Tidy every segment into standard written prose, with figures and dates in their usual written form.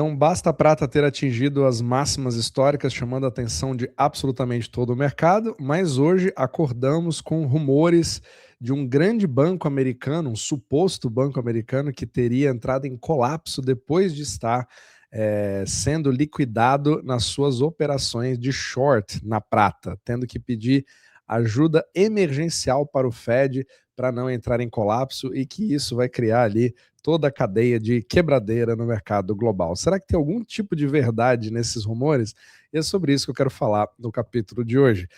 Não basta a prata ter atingido as máximas históricas, chamando a atenção de absolutamente todo o mercado, mas hoje acordamos com rumores de um grande banco americano, um suposto banco americano, que teria entrado em colapso depois de estar sendo liquidado nas suas operações de short na prata, tendo que pedir ajuda emergencial para o Fed para não entrar em colapso, e que isso vai criar ali toda a cadeia de quebradeira no mercado global. Será que tem algum tipo de verdade nesses rumores? E é sobre isso que eu quero falar no capítulo de hoje.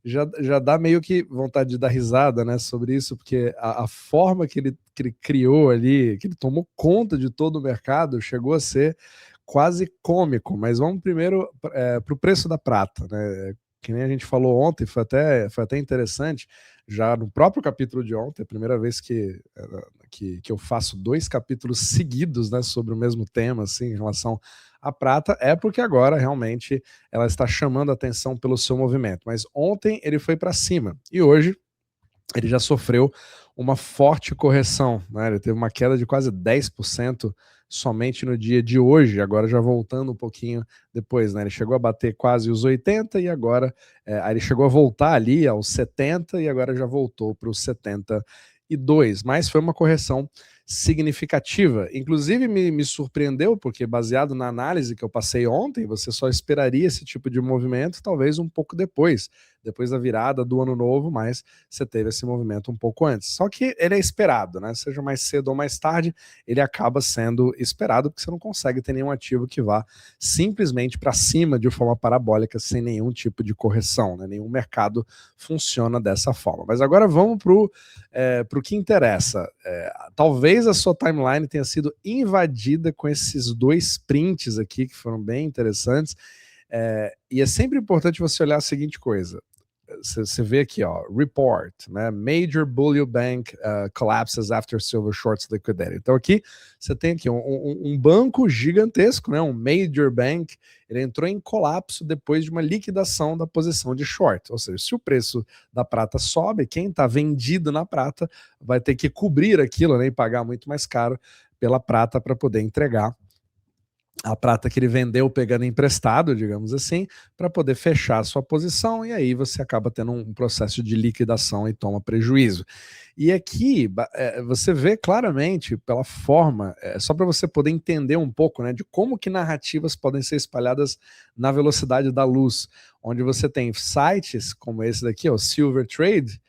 Já dá meio que vontade de dar risada, né, sobre isso, porque a forma que ele criou ali, que ele tomou conta de todo o mercado, chegou a ser quase cômico. Mas vamos primeiro para o preço da prata, né? Que nem a gente falou ontem, foi até interessante, já no próprio capítulo de ontem, a primeira vez que eu faço dois capítulos seguidos, né, sobre o mesmo tema, assim, em relação à prata, é porque agora realmente ela está chamando a atenção pelo seu movimento. Mas ontem ele foi para cima e hoje ele já sofreu uma forte correção, né? Ele teve uma queda de quase 10% somente no dia de hoje, agora já voltando um pouquinho depois, né? Ele chegou a bater quase os 80 e agora ele chegou a voltar ali aos 70 e agora já voltou para os 72, mas foi uma correção significativa. Inclusive me surpreendeu, porque baseado na análise que eu passei ontem, você só esperaria esse tipo de movimento talvez um pouco depois da virada do ano novo, mas você teve esse movimento um pouco antes. Só que ele é esperado, né? Seja mais cedo ou mais tarde, ele acaba sendo esperado, porque você não consegue ter nenhum ativo que vá simplesmente para cima de forma parabólica, sem nenhum tipo de correção, né? Nenhum mercado funciona dessa forma. Mas agora vamos para o que interessa. Talvez a sua timeline tenha sido invadida com esses dois prints aqui, que foram bem interessantes. E é sempre importante você olhar a seguinte coisa. Você vê aqui, ó, report, né? Major bullion bank collapses after silver shorts liquidated. Então aqui você tem aqui um banco gigantesco, né? Um major bank, ele entrou em colapso depois de uma liquidação da posição de short. Ou seja, se o preço da prata sobe, quem está vendido na prata vai ter que cobrir aquilo, né? E pagar muito mais caro pela prata para poder entregar a prata que ele vendeu pegando emprestado, digamos assim, para poder fechar a sua posição, e aí você acaba tendo um processo de liquidação e toma prejuízo. E aqui você vê claramente pela forma, só para você poder entender um pouco, né, de como que narrativas podem ser espalhadas na velocidade da luz, onde você tem sites como esse daqui, o Silver Trade,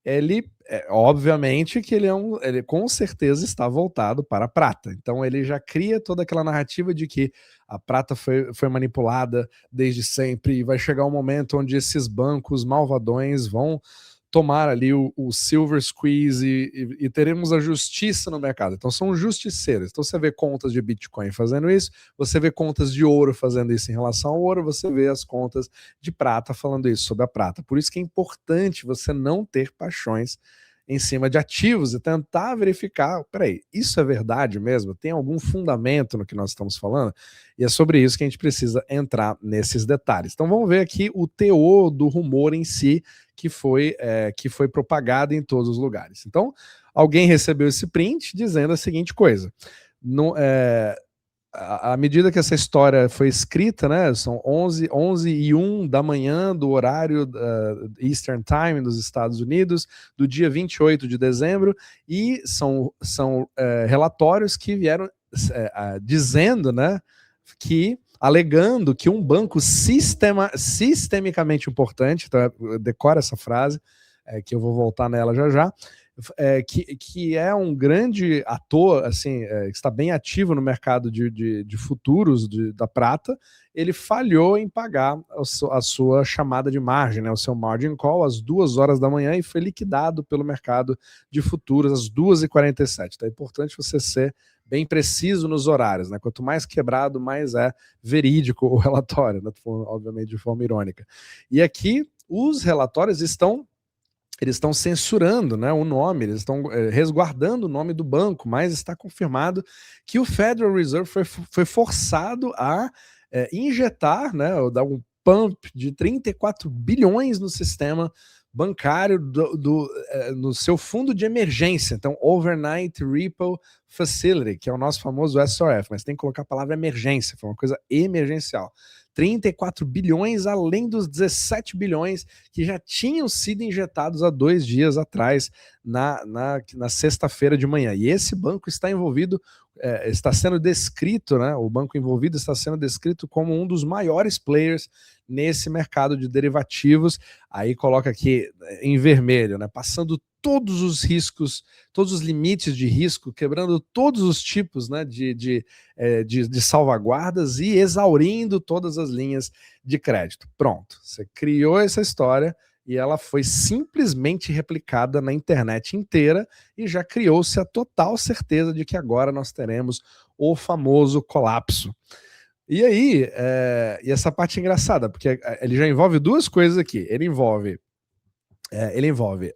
ele obviamente que ele com certeza está voltado para a prata. Então ele já cria toda aquela narrativa de que a prata foi manipulada desde sempre e vai chegar um momento onde esses bancos malvadões vão tomar ali o silver squeeze e teremos a justiça no mercado. Então são justiceiros. Então você vê contas de Bitcoin fazendo isso, você vê contas de ouro fazendo isso em relação ao ouro, você vê as contas de prata falando isso sobre a prata. Por isso que é importante você não ter paixões em cima de ativos e tentar verificar, peraí, isso é verdade mesmo? Tem algum fundamento no que nós estamos falando? E é sobre isso que a gente precisa entrar nesses detalhes. Então vamos ver aqui o teor do rumor em si que foi propagado em todos os lugares. Então alguém recebeu esse print dizendo a seguinte coisa: à medida que essa história foi escrita, né, são 11h01 da manhã do horário Eastern Time dos Estados Unidos, do dia 28 de dezembro, e são relatórios que vieram dizendo, né, alegando que um banco sistemicamente importante, então, decora essa frase, que eu vou voltar nela já já, que é um grande ator, assim, que está bem ativo no mercado de futuros da prata, ele falhou em pagar a sua chamada de margem, né, o seu margin call, às 2h da manhã, e foi liquidado pelo mercado de futuros às 2h47. Então é importante você ser bem preciso nos horários, né? Quanto mais quebrado, mais é verídico o relatório, né? Obviamente de forma irônica. E aqui os relatórios eles estão censurando, né, o nome, eles estão resguardando o nome do banco, mas está confirmado que o Federal Reserve foi forçado a injetar, né, ou dar um pump de 34 bilhões no sistema bancário no seu fundo de emergência. Então, Overnight Repo Facility, que é o nosso famoso SRF, mas tem que colocar a palavra emergência, foi uma coisa emergencial. 34 bilhões, além dos 17 bilhões que já tinham sido injetados há 2 dias atrás, na sexta-feira de manhã. E esse banco está envolvido, está sendo descrito, né, o banco envolvido está sendo descrito como um dos maiores players nesse mercado de derivativos. Aí coloca aqui em vermelho, né, passando todos os riscos, todos os limites de risco, quebrando todos os tipos, né, de salvaguardas e exaurindo todas as linhas de crédito. Pronto, você criou essa história e ela foi simplesmente replicada na internet inteira e já criou-se a total certeza de que agora nós teremos o famoso colapso. E aí, e essa parte é engraçada, porque ele já envolve duas coisas aqui. Ele envolve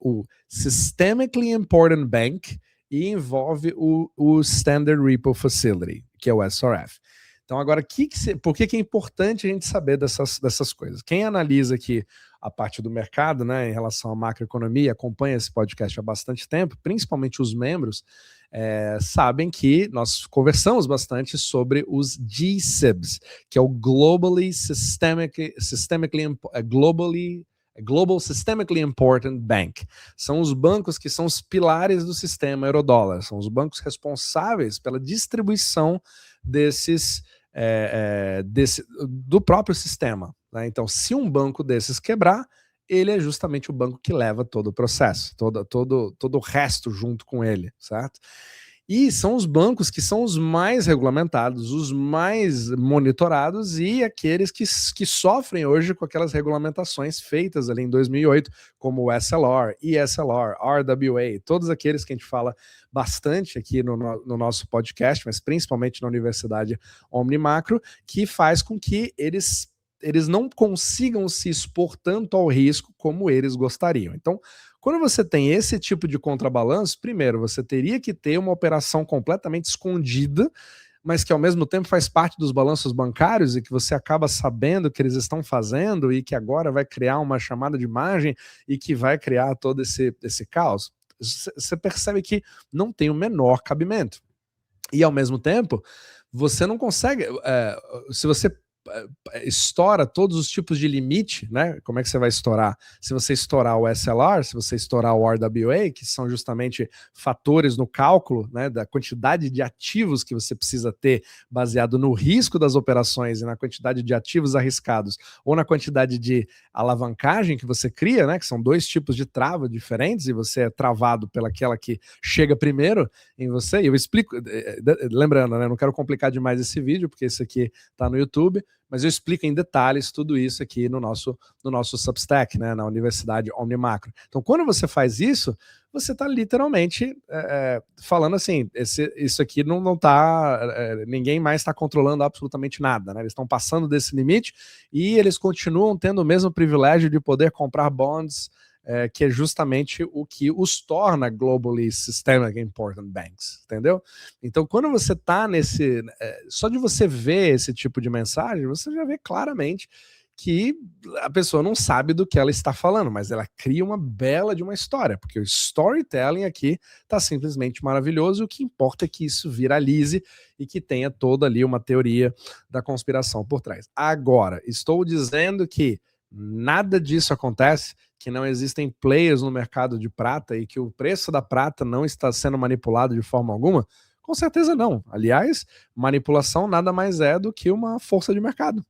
o Systemically Important Bank e envolve o Standard Repo Facility, que é o SRF. Então agora, por que é importante a gente saber dessas coisas? Quem analisa aqui a parte do mercado, né, em relação à macroeconomia, acompanha esse podcast há bastante tempo, principalmente os membros, sabem que nós conversamos bastante sobre os GSIBs, que é o Global Systemically Important Bank. São os bancos que são os pilares do sistema eurodólar, são os bancos responsáveis pela distribuição do próprio sistema, né? Então, se um banco desses quebrar, ele é justamente o banco que leva todo o processo, todo o resto junto com ele, certo? E são os bancos que são os mais regulamentados, os mais monitorados e aqueles que sofrem hoje com aquelas regulamentações feitas ali em 2008, como o SLR, ESLR, RWA, todos aqueles que a gente fala bastante aqui no nosso podcast, mas principalmente na Universidade Omnimacro, que faz com que eles não consigam se expor tanto ao risco como eles gostariam. Então, quando você tem esse tipo de contrabalanço, primeiro, você teria que ter uma operação completamente escondida, mas que ao mesmo tempo faz parte dos balanços bancários e que você acaba sabendo que eles estão fazendo e que agora vai criar uma chamada de margem e que vai criar todo esse caos. Você percebe que não tem o menor cabimento. E ao mesmo tempo, você não consegue, se você estoura todos os tipos de limite, né? Como é que você vai estourar? Se você estourar o SLR, se você estourar o RWA, que são justamente fatores no cálculo, né, da quantidade de ativos que você precisa ter baseado no risco das operações e na quantidade de ativos arriscados ou na quantidade de alavancagem que você cria, né, que são dois tipos de trava diferentes e você é travado pelaquela que chega primeiro em você. E eu explico, lembrando, né, não quero complicar demais esse vídeo, porque esse aqui está no YouTube, mas eu explico em detalhes tudo isso aqui no nosso Substack, né, na Universidade Omnimacro. Então, quando você faz isso, você está literalmente falando assim, isso aqui não está, ninguém mais está controlando absolutamente nada, né? Eles estão passando desse limite e eles continuam tendo o mesmo privilégio de poder comprar bonds, que é justamente o que os torna globally systemic important banks, entendeu? Então, quando você está só de você ver esse tipo de mensagem, você já vê claramente que a pessoa não sabe do que ela está falando, mas ela cria uma bela de uma história, porque o storytelling aqui está simplesmente maravilhoso, e o que importa é que isso viralize e que tenha toda ali uma teoria da conspiração por trás. Agora, estou dizendo que nada disso acontece, que não existem players no mercado de prata e que o preço da prata não está sendo manipulado de forma alguma? Com certeza não. Aliás, manipulação nada mais é do que uma força de mercado.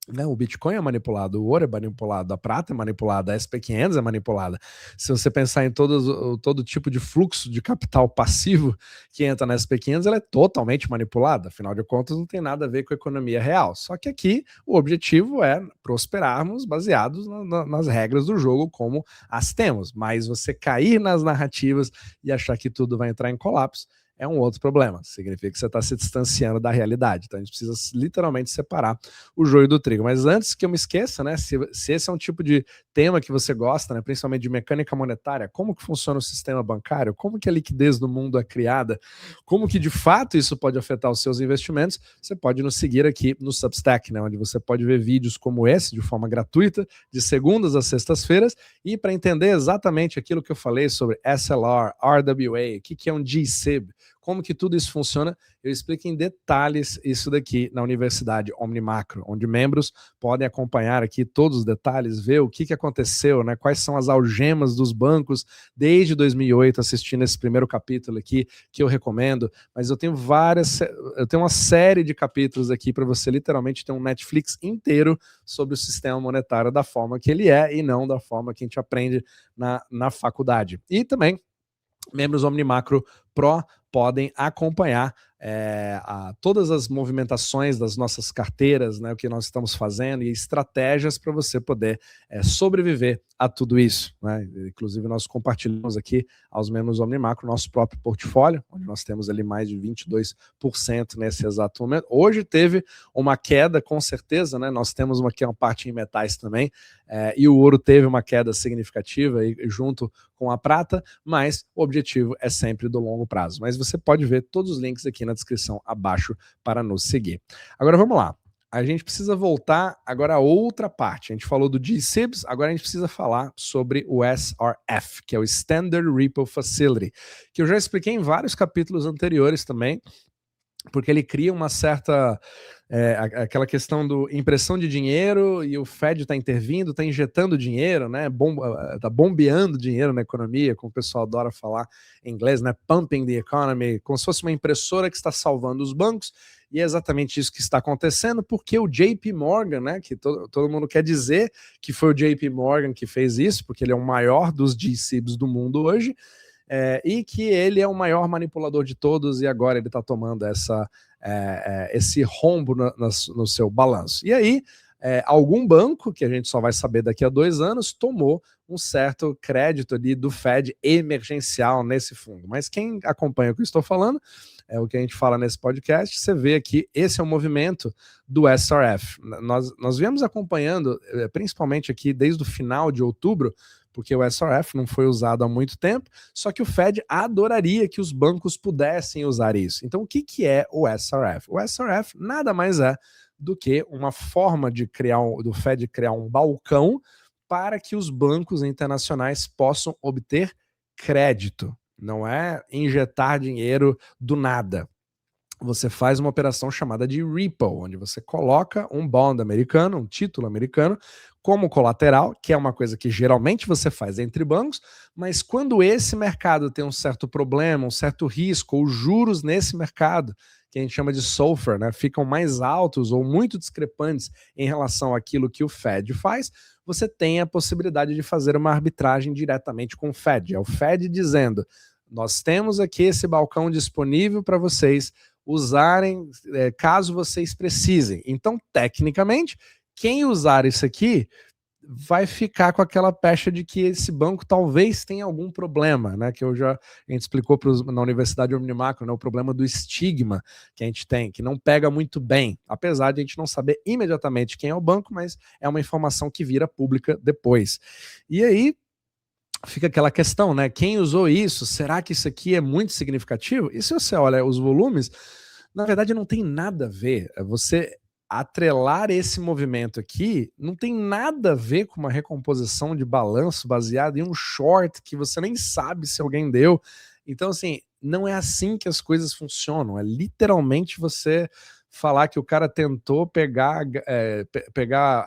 Né, o Bitcoin é manipulado, o ouro é manipulado, a prata é manipulada, a SP500 é manipulada. Se você pensar em todo tipo de fluxo de capital passivo que entra na SP500, ela é totalmente manipulada. Afinal de contas, não tem nada a ver com a economia real. Só que aqui o objetivo é prosperarmos baseados nas regras do jogo como as temos. Mas você cair nas narrativas e achar que tudo vai entrar em colapso é um outro problema. Significa que você está se distanciando da realidade. Então a gente precisa literalmente separar o joio do trigo. Mas antes que eu me esqueça, né, se esse é um tipo de tema que você gosta, né, principalmente de mecânica monetária, como que funciona o sistema bancário, como que a liquidez do mundo é criada, como que de fato isso pode afetar os seus investimentos, você pode nos seguir aqui no Substack, né, onde você pode ver vídeos como esse de forma gratuita, de segundas a sextas-feiras, e para entender exatamente aquilo que eu falei sobre SLR, RWA, o que é um GSIB, como que tudo isso funciona, eu explico em detalhes isso daqui na Universidade Omnimacro, onde membros podem acompanhar aqui todos os detalhes, ver o que aconteceu, né, quais são as algemas dos bancos desde 2008, assistindo esse primeiro capítulo aqui, que eu recomendo, mas eu tenho uma série de capítulos aqui para você literalmente ter um Netflix inteiro sobre o sistema monetário da forma que ele é e não da forma que a gente aprende na faculdade. E também membros Omnimacro Pro podem acompanhar todas as movimentações das nossas carteiras, né, o que nós estamos fazendo e estratégias para você poder sobreviver a tudo isso, né? Inclusive nós compartilhamos aqui aos membros do Omnimacro nosso próprio portfólio, onde nós temos ali mais de 22% nesse exato momento. Hoje teve uma queda, com certeza, né? Nós temos aqui uma parte em metais também, e o ouro teve uma queda significativa junto com a prata, mas o objetivo é sempre do longo prazo. Mas você pode ver todos os links aqui na descrição abaixo para nos seguir. Agora vamos lá. A gente precisa voltar agora a outra parte. A gente falou do GSIBs, agora a gente precisa falar sobre o SRF, que é o Standard Repo Facility, que eu já expliquei em vários capítulos anteriores também, porque ele cria uma certa... aquela questão do impressão de dinheiro e o Fed está intervindo, está injetando dinheiro, né? Está bombeando dinheiro na economia, como o pessoal adora falar em inglês, né? Pumping the economy, como se fosse uma impressora que está salvando os bancos, e é exatamente isso que está acontecendo, porque o JP Morgan, né? Que todo mundo quer dizer que foi o JP Morgan que fez isso, porque ele é o maior dos GSIBs do mundo hoje, e que ele é o maior manipulador de todos, e agora ele está tomando esse rombo no seu balanço. E aí, algum banco, que a gente só vai saber daqui a 2 anos, tomou um certo crédito ali do Fed emergencial nesse fundo. Mas quem acompanha o que eu estou falando, é o que a gente fala nesse podcast, você vê aqui, esse é o movimento do SRF. Nós viemos acompanhando, principalmente aqui desde o final de outubro, porque o SRF não foi usado há muito tempo, só que o Fed adoraria que os bancos pudessem usar isso. Então, o que é o SRF? O SRF nada mais é do que uma forma de do Fed criar um balcão para que os bancos internacionais possam obter crédito. Não é injetar dinheiro do nada. Você faz uma operação chamada de repo, onde você coloca um bond americano, um título americano, como colateral, que é uma coisa que geralmente você faz entre bancos, mas quando esse mercado tem um certo problema, um certo risco, ou juros nesse mercado, que a gente chama de SOFR, né, ficam mais altos ou muito discrepantes em relação àquilo que o Fed faz, você tem a possibilidade de fazer uma arbitragem diretamente com o Fed. É o Fed dizendo, nós temos aqui esse balcão disponível para vocês usarem, caso vocês precisem. Então, tecnicamente, quem usar isso aqui vai ficar com aquela pecha de que esse banco talvez tenha algum problema, né? Que a gente explicou na Universidade Omnimacro, né? O problema do estigma que a gente tem, que não pega muito bem, apesar de a gente não saber imediatamente quem é o banco, mas é uma informação que vira pública depois. E aí fica aquela questão, né? Quem usou isso? Será que isso aqui é muito significativo? E se você olha os volumes, na verdade não tem nada a ver. Você atrelar esse movimento aqui não tem nada a ver com uma recomposição de balanço baseada em um short que você nem sabe se alguém deu. Então, assim, não é assim que as coisas funcionam. É literalmente você falar que o cara tentou pegar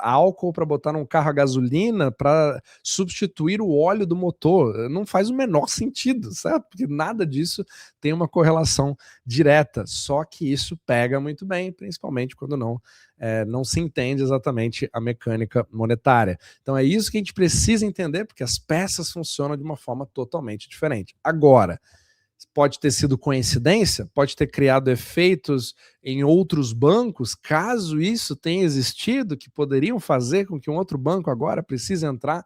álcool para botar num carro a gasolina para substituir o óleo do motor. Não faz o menor sentido, certo? Porque nada disso tem uma correlação direta, só que isso pega muito bem, principalmente quando não se entende exatamente a mecânica monetária. Então é isso que a gente precisa entender, porque as peças funcionam de uma forma totalmente diferente. Agora, pode ter sido coincidência, pode ter criado efeitos em outros bancos, caso isso tenha existido, que poderiam fazer com que um outro banco agora precise entrar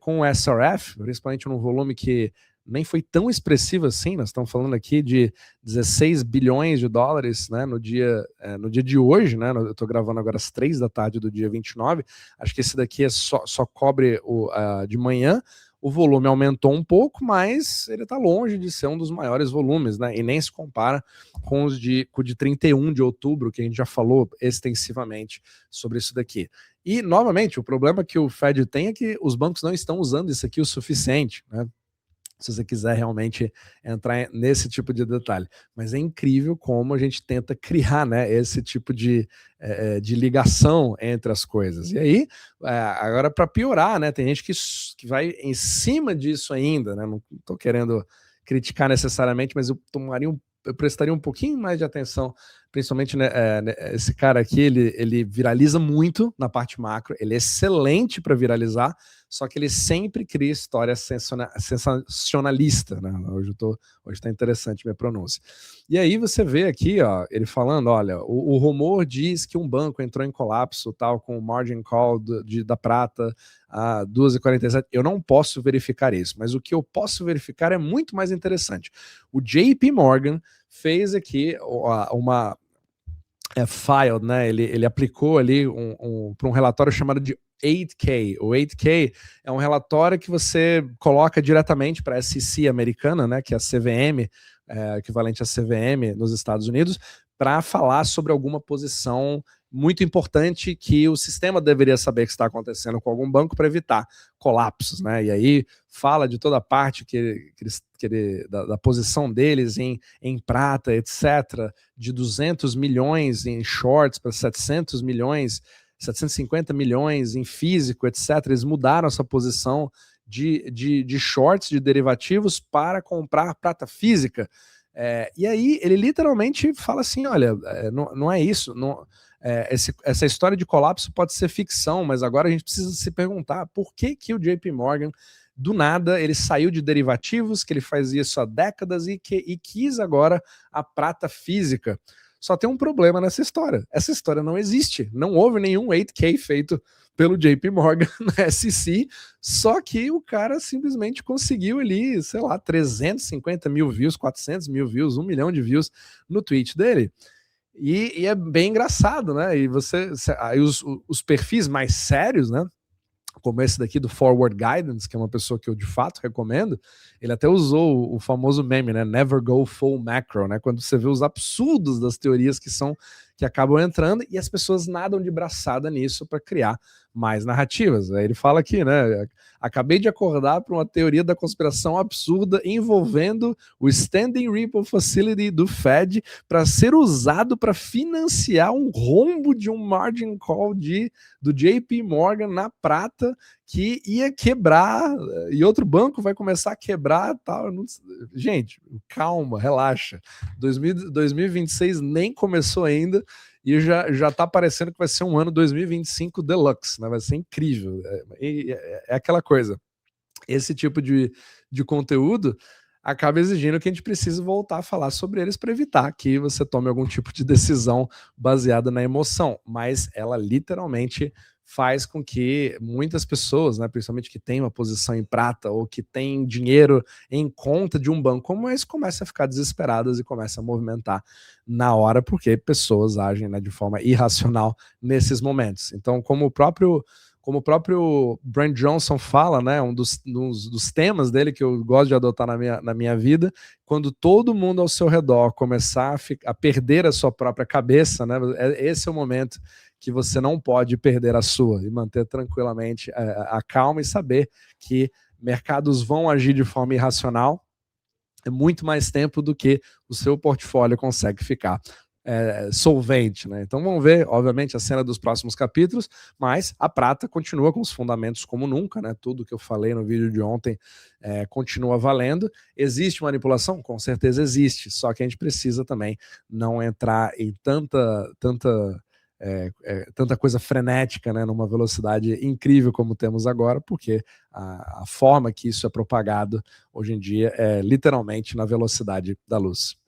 com o SRF, principalmente num volume que nem foi tão expressiva assim. Nós estamos falando aqui de 16 bilhões de dólares, né, no dia de hoje, né, eu estou gravando agora às 3 da tarde do dia 29, acho que esse daqui só cobre de manhã. O volume aumentou um pouco, mas ele está longe de ser um dos maiores volumes, né? E nem se compara com o de 31 de outubro, que a gente já falou extensivamente sobre isso daqui. E, novamente, o problema que o Fed tem é que os bancos não estão usando isso aqui o suficiente, né? Se você quiser realmente entrar nesse tipo de detalhe. Mas é incrível como a gente tenta criar, né, esse tipo de ligação entre as coisas. E aí, agora para piorar, né, tem gente que vai em cima disso ainda, né, não estou querendo criticar necessariamente, mas eu prestaria um pouquinho mais de atenção, principalmente, né, esse cara aqui, ele viraliza muito na parte macro, ele é excelente para viralizar, só que ele sempre cria história sensacionalista, né? Hoje tá interessante minha pronúncia. E aí você vê aqui, ó, ele falando, olha, o rumor diz que um banco entrou em colapso, tal, com o margin call da prata a 2,47. Eu não posso verificar isso, mas o que eu posso verificar é muito mais interessante. O JP Morgan fez aqui uma filed, né? Ele aplicou ali para um relatório chamado de 8K. O 8K é um relatório que você coloca diretamente para a SEC americana, né, que é a CVM, equivalente à CVM nos Estados Unidos, para falar sobre alguma posição muito importante que o sistema deveria saber que está acontecendo com algum banco para evitar colapsos, né? E aí fala de toda a parte da posição deles em prata, etc., de 200 milhões em shorts para 700 milhões, 750 milhões em físico, etc. Eles mudaram essa posição de shorts, de derivativos, para comprar prata física. E aí ele literalmente fala assim, olha, não é isso, essa história de colapso pode ser ficção, mas agora a gente precisa se perguntar por que o JP Morgan, do nada, ele saiu de derivativos, que ele faz isso há décadas e quis agora a prata física. Só tem um problema nessa história. Essa história não existe. Não houve nenhum 8K feito pelo JP Morgan na SEC, só que o cara simplesmente conseguiu ali, sei lá, 350 mil views, 400 mil views, 1 milhão de views no tweet dele. E é bem engraçado, né? E aí os perfis mais sérios, né? Como esse daqui do Forward Guidance, que é uma pessoa que eu de fato recomendo, ele até usou o famoso meme, né? Never go full macro, né? Quando você vê os absurdos das teorias que acabam entrando e as pessoas nadam de braçada nisso para criar mais narrativas. Aí ele fala aqui, né? Acabei de acordar para uma teoria da conspiração absurda envolvendo o Standing Repo Facility do Fed para ser usado para financiar um rombo de um margin call do JP Morgan na prata que ia quebrar e outro banco vai começar a quebrar, tal. Gente, calma, relaxa. 2026 nem começou ainda e já tá parecendo que vai ser um ano 2025 deluxe, né? Vai ser incrível. É aquela coisa. Esse tipo de conteúdo acaba exigindo que a gente precise voltar a falar sobre eles para evitar que você tome algum tipo de decisão baseada na emoção. Mas ela literalmente faz com que muitas pessoas, né, principalmente que têm uma posição em prata ou que têm dinheiro em conta de um banco como esse, comecem a ficar desesperadas e comecem a movimentar na hora, porque pessoas agem, né, de forma irracional nesses momentos. Então, como o próprio Brent Johnson fala, né, um dos temas dele que eu gosto de adotar na minha vida, quando todo mundo ao seu redor começar a perder a sua própria cabeça, né, esse é o momento que você não pode perder a sua e manter tranquilamente a calma e saber que mercados vão agir de forma irracional é muito mais tempo do que o seu portfólio consegue ficar solvente, né? Então vamos ver, obviamente, a cena dos próximos capítulos, mas a prata continua com os fundamentos como nunca, né? Tudo que eu falei no vídeo de ontem continua valendo. Existe manipulação? Com certeza existe, só que a gente precisa também não entrar em tanta coisa frenética, né, numa velocidade incrível como temos agora, porque a forma que isso é propagado hoje em dia é literalmente na velocidade da luz.